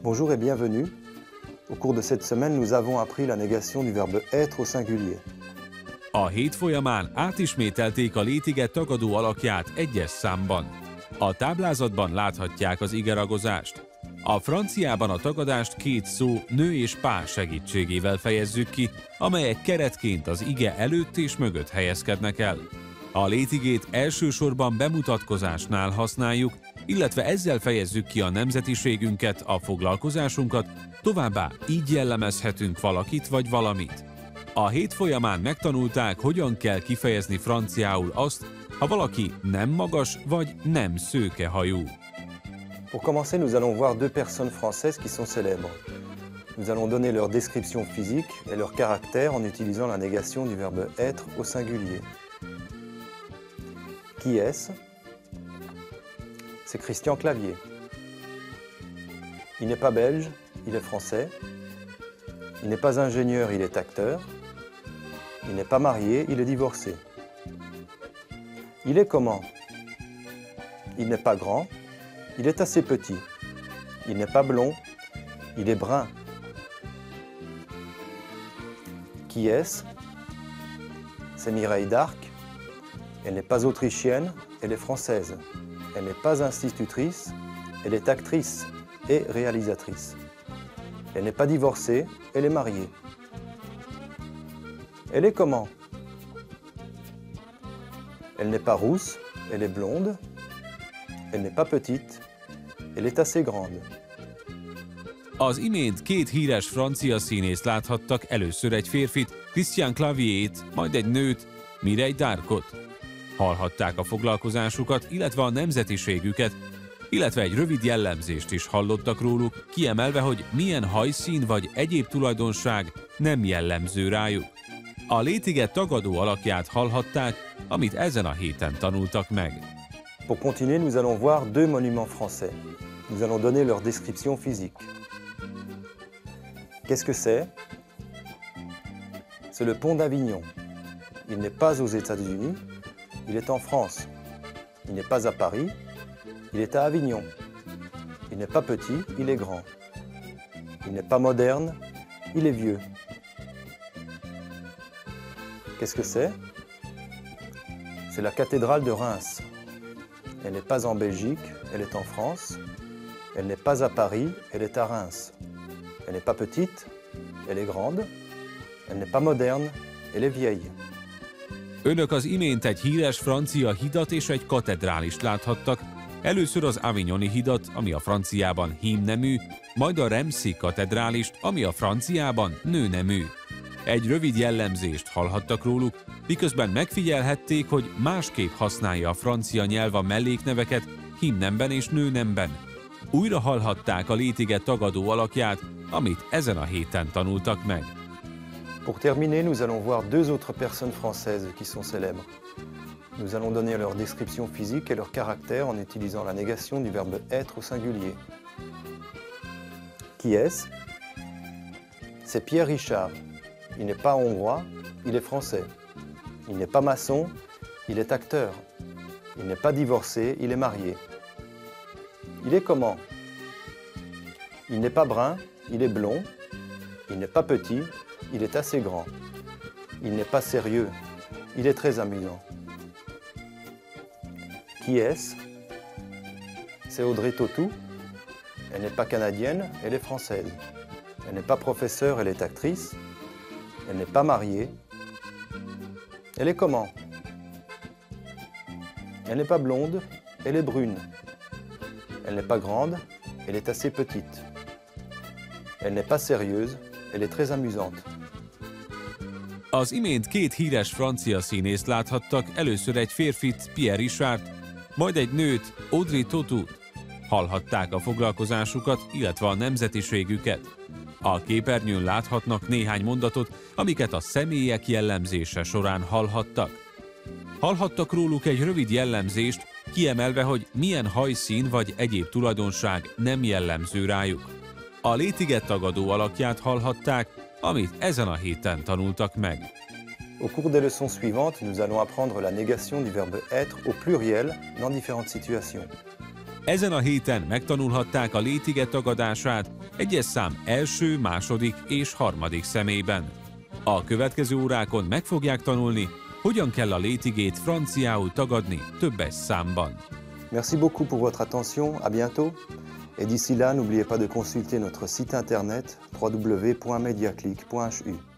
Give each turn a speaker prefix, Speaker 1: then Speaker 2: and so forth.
Speaker 1: Bonjour et bienvenue. Au cours de cette semaine, nous avons appris la négation du verbe être au singulier.
Speaker 2: A hét folyamán átismételték a létiget tagadó alakját egyes számban. A táblázatban láthatják az igeragozást. A franciában a tagadást két szó, nő és pár segítségével fejezzük ki, amelyek keretként az ige előtt és mögött helyezkednek el. A létigét elsősorban bemutatkozásnál használjuk, illetve ezzel fejezzük ki a nemzetiségünket, a foglalkozásunkat, továbbá így jellemezhetünk valakit vagy valamit. A hét folyamán megtanulták, hogyan kell kifejezni franciául azt, ha valaki nem magas vagy nem szőkehajú.
Speaker 1: Pour commencer, nous allons voir deux personnes françaises qui sont célèbres. Nous allons donner leur description physique et leur caractère en utilisant la négation du verbe être au singulier. Qui est-ce? C'est Christian Clavier. Il n'est pas belge, il est français. Il n'est pas ingénieur, il est acteur. Il n'est pas marié, il est divorcé. Il est comment? Il n'est pas grand, il est assez petit. Il n'est pas blond, il est brun. Qui est-ce? C'est Mireille d'Arc. Elle n'est pas autrichienne, elle est française. Elle n'est pas institutrice, elle est actrice et réalisatrice. Elle n'est pas divorcée, elle est mariée. Elle est comment? Elle n'est pas rousse, elle est blonde. Elle n'est pas petite, elle est assez grande.
Speaker 2: Az imént két híres francia színészt láthattak, először egy férfit, Christian Clavier-t, majd egy nőt, Mireille d'Arcot. Hallhatták a foglalkozásukat, illetve a nemzetiségüket, illetve egy rövid jellemzést is hallottak róluk, kiemelve, hogy milyen hajszín vagy egyéb tulajdonság nem jellemző rájuk. A létiget tagadó alakját hallhatták, amit ezen a héten tanultak meg.
Speaker 1: Pour continuer, nous allons voir deux monuments français. Nous allons donner leur description physique. Qu'est-ce que c'est? C'est le pont d'Avignon. Il n'est pas aux États-Unis, il est en France. Il n'est pas à Paris, il est à Avignon. Il n'est pas petit, il est grand. Il n'est pas moderne, il est vieux. Qu'est-ce que c'est? C'est la cathédrale de Reims. Elle n'est pas en Belgique, elle est en France. Elle n'est pas à Paris, elle est à Reims. Elle n'est pas petite, elle est grande. Elle n'est pas moderne, elle est vieille.
Speaker 2: Önök az imént egy híres francia hidat és egy katedrálist láthattak, először az Avignoni hidat, ami a franciában hímnemű, majd a Reimsi katedrálist, ami a franciában nőnemű. Egy rövid jellemzést hallhattak róluk, miközben megfigyelhették, hogy másképp használja a francia nyelv a mellékneveket hímnemben és nőnemben. Újra hallhatták a létiget tagadó alakját, amit ezen a héten tanultak meg.
Speaker 1: Pour terminer, nous allons voir deux autres personnes françaises qui sont célèbres. Nous allons donner leur description physique et leur caractère en utilisant la négation du verbe être au singulier. Qui est-ce? C'est Pierre Richard. Il n'est pas hongrois, il est français. Il n'est pas maçon, il est acteur. Il n'est pas divorcé, il est marié. Il est comment? Il n'est pas brun, il est blond. Il n'est pas petit, il est assez grand. Il n'est pas sérieux, il est très amusant. Qui est-ce? C'est Audrey Tautou. Elle n'est pas canadienne, elle est française. Elle n'est pas professeure, elle est actrice. Elle n'est pas mariée. Elle est comment? Elle n'est pas blonde, elle est brune. Elle n'est pas grande, elle est assez petite. Elle n'est pas sérieuse, elle est très amusante.
Speaker 2: Az imént két híres francia színészt láthattak, először egy férfit, Pierre Richardt, majd egy nőt, Audrey Tautout. Hallhatták a foglalkozásukat, illetve a nemzetiségüket. A képernyőn láthatnak néhány mondatot, amiket a személyek jellemzése során hallhattak. Hallhattak róluk egy rövid jellemzést, kiemelve, hogy milyen hajszín vagy egyéb tulajdonság nem jellemző rájuk. A létiget tagadó alakját hallhatták, amit ezen a héten tanultak meg.
Speaker 1: Au cours des leçons suivantes, nous allons apprendre la négation du verbe être au pluriel dans différentes situations.
Speaker 2: Ezen a héten megtanulhatták a létige tagadását egyes szám első, második és harmadik személyben. A következő órákon meg fogják tanulni, hogyan kell a létigét franciául tagadni többes számban.
Speaker 1: Merci beaucoup pour votre attention, à bientôt. Et d'ici là, n'oubliez pas de consulter notre site internet www.mediaclick.hu.